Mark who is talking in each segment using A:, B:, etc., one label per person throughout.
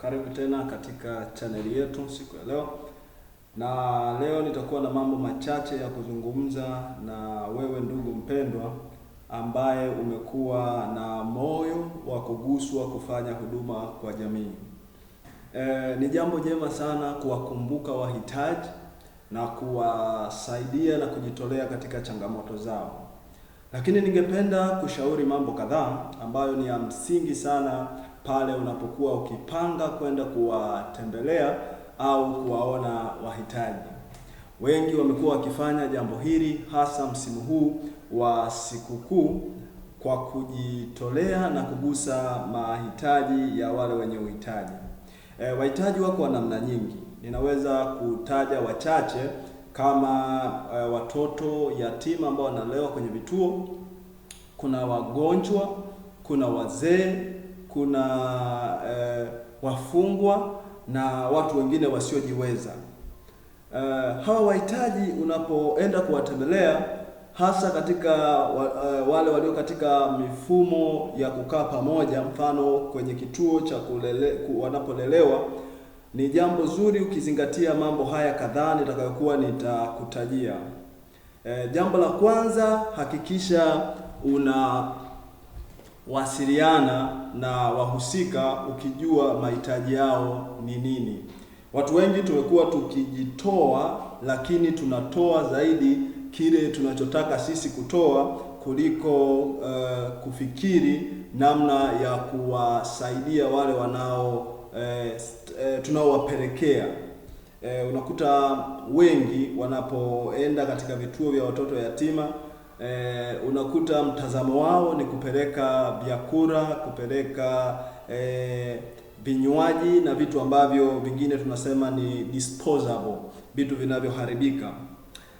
A: Karibu tena katika chaneli yetu siku ya leo. Na leo nitakuwa na mambo machache ya kuzungumza na wewe ndugu mpendwa ambaye umekuwa na moyo wa kuguswa kufanya huduma kwa jamii. Ni jambo jema sana kuwakumbuka wahitaji na kuwasaidia na kujitolea katika changamoto zao. Lakini ningependa kushauri mambo kadhaa ambayo ni ya msingi sana pale unapokuwa ukipanga kwenda kuwatembelea au kuwaona wahitaji. Wengi wamekuwa wakifanya jambo hili hasa msimu huu wa sikukuu kwa kujitolea na kugusa mahitaji ya wale wenye uhitaji. Wahitaji wako wa namna nyingi. Ninaweza kutaja wachache kama watoto yatima ambao wanalelewa kwenye vituo, kuna wagonjwa, kuna wazee, kuna wafungwa na watu wengine wasiojiweza. Hawa wahitaji unapoenda kuwatembelea, hasa katika wale walio katika mifumo ya kukaa pamoja, mfano kwenye kituo cha wanapolelewa, ni jambo zuri ukizingatia mambo haya kadhaa nitakayokuwa nitakutajia. Jambo la kwanza, hakikisha unawasiliana na wahusika ukijua mahitaji yao ni nini. Watu wengi tumekuwa tukijitoa, lakini tunatoa zaidi kile tunachotaka sisi kutoa kuliko kufikiri namna ya kuwasaidia wale tunaowapelekea. Unakuta wengi wanapoenda katika vituo vya watoto yatima, unakuta mtazamo wao ni kupeleka vyakula, kupeleka vinywaji na vitu ambavyo vingine tunasema ni disposable, vitu vinavyoharibika.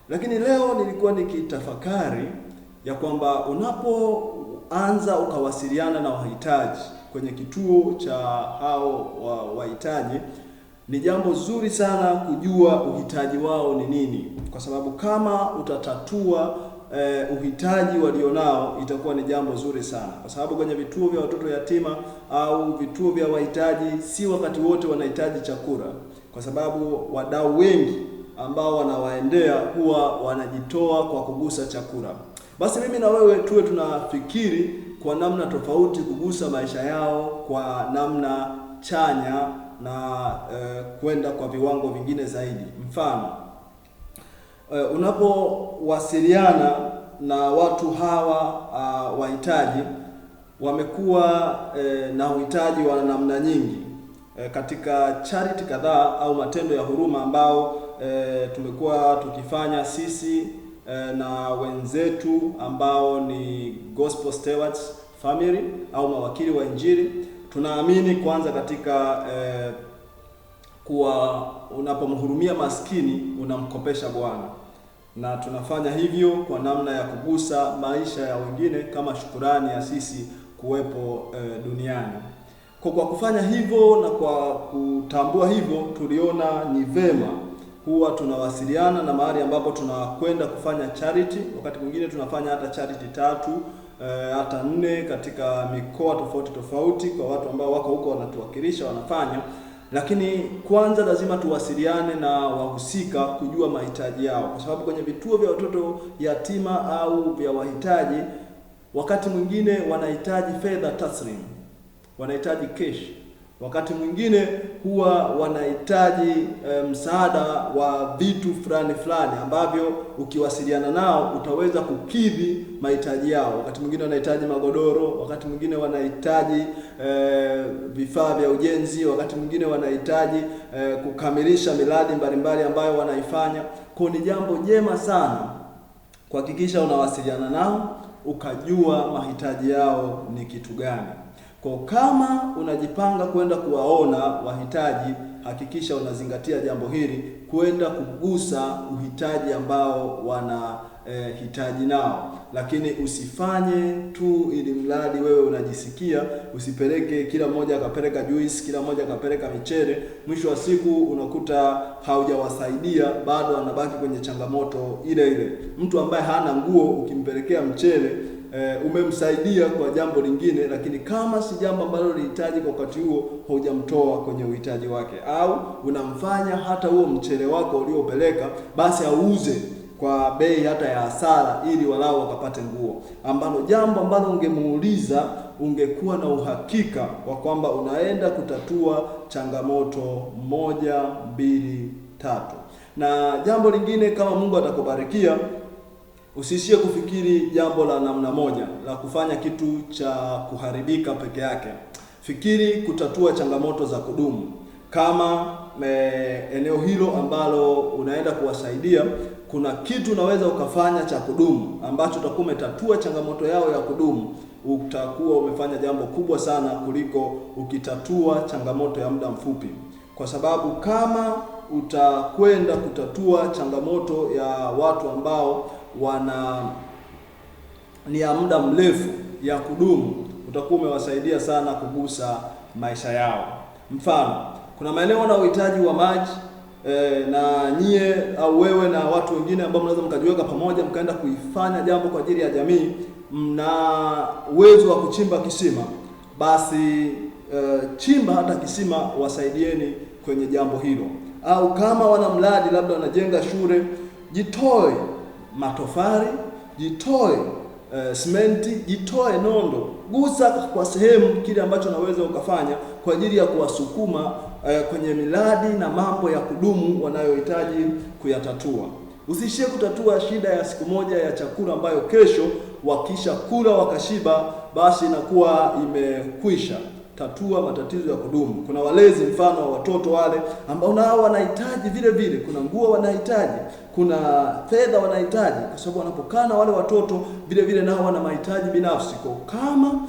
A: Lakini leo nilikuwa nikitafakari ya kwamba unapoanza ukawasiliana na wahitaji kwenye kituo cha hao wahitaji, ni jambo zuri sana kujua uhitaji wao ni nini, kwa sababu kama utatatua uhitaji walionao itakuwa ni jambo zuri sana, kwa sababu kwenye vituo vya watoto yatima au vituo vya wahitaji si wakati wote wanahitaji chakula, kwa sababu wadau wengi ambao wanawaendea huwa wanajitoa kwa kugusa chakula. Basi mimi na wewe tuwe tunafikiri kwa namna tofauti kugusa maisha yao kwa namna chanya na kwenda kwa viwango vingine zaidi. Mfano, unapowasiliana na watu hawa wahitaji, wamekuwa na uhitaji wa namna nyingi katika charity kadhaa au matendo ya huruma ambao tumekuwa tukifanya sisi na wenzetu ambao ni Gospel Stewards Family au mawakili wa Injili. Tunaamini kwanza katika kuwa unapomhurumia maskini unamkopesha Bwana, na tunafanya hivyo kwa namna ya kugusa maisha ya wengine kama shukurani ya sisi kuwepo duniani. Kwa kufanya hivyo na kwa kutambua hivyo, tuliona ni vema huwa tunawasiliana na mahali ambapo tunakwenda kufanya charity. Wakati mwingine tunafanya hata charity 3 hata 4 katika mikoa tofauti tofauti, kwa watu ambao wako huko wanatuwakilisha wanafanya. Lakini kwanza lazima tuwasiliane na wahusika kujua mahitaji yao, kwa sababu kwenye vituo vya watoto yatima au vya wahitaji, wakati mwingine wanahitaji fedha taslim, wanahitaji cash. Wakati mwingine huwa wanahitaji msaada wa vitu fulani ambavyo ukiwasiliana nao utaweza kukidhi mahitaji yao. Wakati mwingine wanahitaji magodoro, wakati mwingine wanahitaji vifaa vya ujenzi, wakati mwingine wanahitaji kukamilisha miradi mbalimbali ambayo wanaifanya. Kwa ni jambo jema sana kuhakikisha unawasiliana nao ukajua mahitaji yao ni kitu gani. Kwa kama unajipanga kwenda kuwaona wahitaji, hakikisha unazingatia jambo hili, kwenda kugusa uhitaji ambao wanahitaji nao. Lakini usifanye tu ili mradi wewe unajisikia, usipeleke kila mmoja akapeleka juice, kila mmoja akapeleka michele. Mwisho wa siku unakuta haujawasaidia, bado anabaki kwenye changamoto ile ile. Mtu ambaye hana nguo ukimpelekea mchele umemsaidia kwa jambo lingine, lakini kama si jambo ambalo lihitaji kwa wakati huo, hujamtoa kwenye uhitaji wake, au unamfanya hata huo mchele wako uliopeleka basi auze kwa bei hata ya hasara ili walau wakapate nguo, ambalo jambo ambalo ungemuuliza ungekuwa na uhakika wa kwamba unaenda kutatua changamoto 1, 2, 3. Na jambo lingine, kama Mungu atakubarikia, usiishie kufikiri jambo la namna moja la kufanya kitu cha kuharibika peke yake. Fikiri kutatua changamoto za kudumu. Kama eneo hilo ambalo unaenda kuwasaidia kuna kitu unaweza ukafanya cha kudumu ambacho utakuwa umetatua changamoto yao ya kudumu, utakuwa umefanya jambo kubwa sana kuliko ukitatua changamoto ya muda mfupi. Kwa sababu kama utakwenda kutatua changamoto ya watu ambao ni ya muda mrefu ya kudumu, utakuwa umewasaidia sana kugusa maisha yao. Mfano, kuna maeneo wana uhitaji wa maji na nyie au wewe na watu wengine ambao mnaweza mkajiweka pamoja mkaenda kuifanya jambo kwa ajili ya jamii, mna uwezo wa kuchimba kisima, basi chimba hata kisima, wasaidieni kwenye jambo hilo. Au kama wana mradi labda wanajenga shule, jitoe matofali, jitoe simenti, jitoe nondo, gusa kwa sehemu kile ambacho unaweza ukafanya kwa ajili ya kuwasukuma kwenye miradi na mambo ya kudumu wanayohitaji kuyatatua. Usishie kutatua shida ya siku moja ya chakula ambayo kesho wakisha kula wakashiba basi inakuwa imekwisha. Tatua matatizo ya kudumu. Kuna walezi, mfano wa watoto wale ambao nao wanahitaji vile vile, kuna nguo wanahitaji, kuna fedha wanahitaji, kwa sababu wanapokaa na wale watoto vile vile nao wana mahitaji binafsi. Kwa kama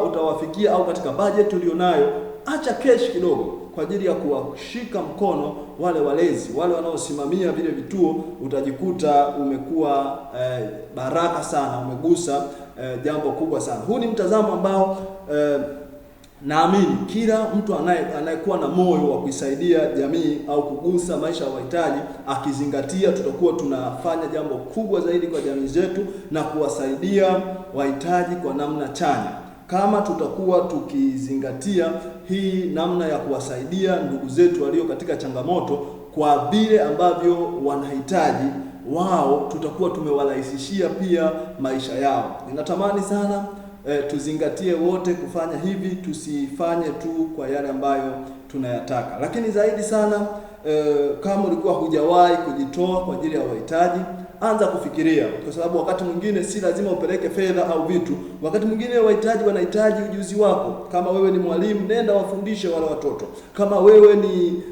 A: utawafikia au katika budget ulionayo, acha cash kidogo kwa ajili ya kuwashika mkono wale walezi, wale wanaosimamia vile vituo, utajikuta umekuwa baraka sana, umegusa jambo kubwa sana. Huu ni mtazamo ambao naamini kila mtu anayekuwa na moyo wa kuisaidia jamii au kugusa maisha ya wahitaji akizingatia, tutakuwa tunafanya jambo kubwa zaidi kwa jamii zetu na kuwasaidia wahitaji kwa namna chanya. Kama tutakuwa tukizingatia hii namna ya kuwasaidia ndugu zetu walio katika changamoto kwa vile ambavyo wanahitaji wao, tutakuwa tumewarahisishia pia maisha yao. Ninatamani sana tuzingatie wote kufanya hivi, tusifanye tu kwa yale ambayo tunayataka. Lakini zaidi sana, kama ulikuwa hujawahi kujitoa kwa ajili ya wahitaji, anza kufikiria, kwa sababu wakati mwingine si lazima upeleke fedha au vitu. Wakati mwingine wahitaji wanahitaji ujuzi wako. Kama wewe ni mwalimu, nenda wafundishe wale watoto. Kama wewe ni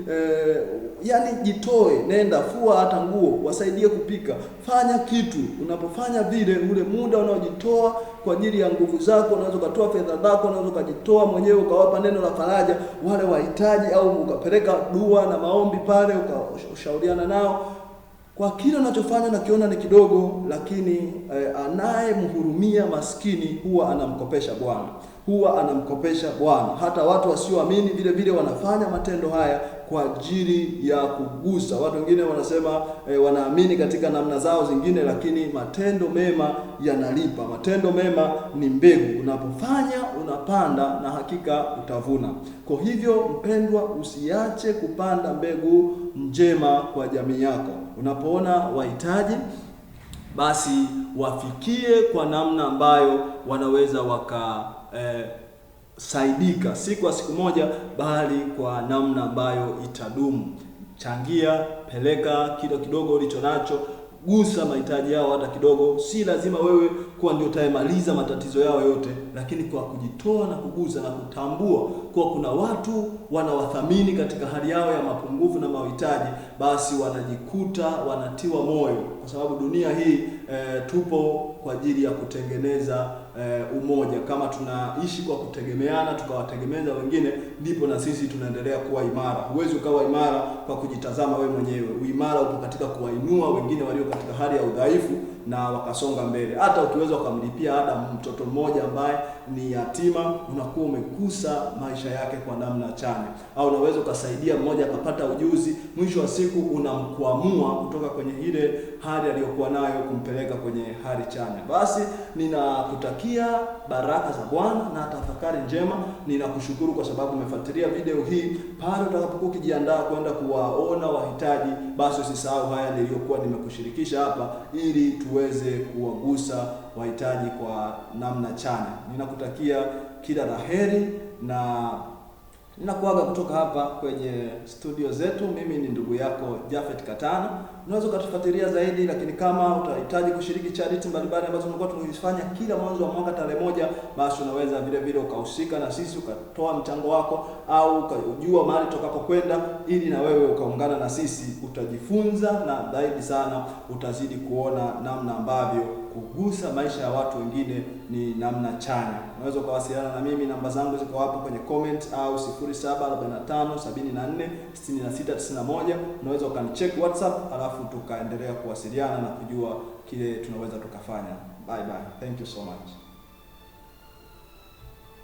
A: jitoe, nenda fua hata nguo, wasaidie kupika, fanya kitu. Unapofanya vile, ule muda unaojitoa kwa ajili ya nguvu zako, unaweza kutoa fedha zako, unaweza kujitoa mwenyewe ukawapa neno la faraja wale wahitaji, au ukapeleka dua na maombi pale, ukashauriana nao. Kwa kile unachofanya nakiona ni kidogo, lakini anayemhurumia maskini huwa anamkopesha Bwana. Huwa anamkopesha Bwana. Hata watu wasioamini vile vile wanafanya matendo haya kwa ajili ya kugusa. Watu wengine wanasema wanaamini katika namna zao zingine, lakini matendo mema yanalipa. Matendo mema ni mbegu. Unapofanya unapanda na hakika utavuna. Kwa hivyo mpendwa, usiache kupanda mbegu njema kwa jamii yako. Unapoona wahitaji, basi wafikie kwa namna ambayo wanaweza saidika, si kwa siku moja, bali kwa namna ambayo itadumu. Changia, peleka kidogo kidogo ulicho nacho, gusa mahitaji yao hata kidogo. Si lazima wewe kuwa ndio utayemaliza matatizo yao yote, lakini kwa kujitoa na kugusa na kutambua kwa kuna watu wanawathamini katika hali yao ya mapungufu na mahitaji, basi wanajikuta wanatiwa moyo, kwa sababu dunia hii tupo kwa ajili ya kutengeneza umoja. Kama tunaishi kwa kutegemeana, tukawategemeza wengine, ndipo na sisi tunaendelea kuwa imara. Huwezi ukawa imara kwa kujitazama wewe mwenyewe. Uimara upo katika kuwainua wengine walio katika hali ya udhaifu na wakasonga mbele. Hata ukiweza ukamlipia ada mtoto mmoja ambaye ni yatima, unakuwa umegusa maisha yake kwa namna chanya. Au unaweza ukasaidia mmoja akapata ujuzi, mwisho wa siku unamkwamua kutoka kwenye ile hali aliyokuwa nayo kumpeleka kwenye hali chanya. Basi ninakutakia baraka za Bwana na tafakari njema. Ninakushukuru kwa sababu umefuatilia video hii. Pale utakapokuwa ukijiandaa kwenda kuwaona wahitaji, basi usisahau haya niliyokuwa nimekushirikisha hapa, ili tuweze kuwagusa wahitaji kwa namna chanya. Ninakutakia kila laheri na ninakuaga kutoka hapa kwenye studio zetu. Mimi ni ndugu yako Japhet Katana. Unaweza ukatufuatilia zaidi, lakini kama utahitaji kushiriki charity mbalimbali ambazo tumekuwa tunazifanya kila mwanzo wa mwaka tarehe 1, basi unaweza vile vile ukahusika na sisi, ukatoa mchango wako au ukajua mahali tutakapokwenda, ili na wewe ukaungana na sisi. Utajifunza na zaidi sana utazidi kuona namna ambavyo kugusa maisha ya watu wengine ni namna chanya. Unaweza ukawasiliana na mimi, namba zangu ziko hapo kwenye comment, au 0745746691. Unaweza ukanicheck WhatsApp, alafu tukaendelea kuwasiliana na kujua kile tunaweza tukafanya. Bye bye. Thank you so much.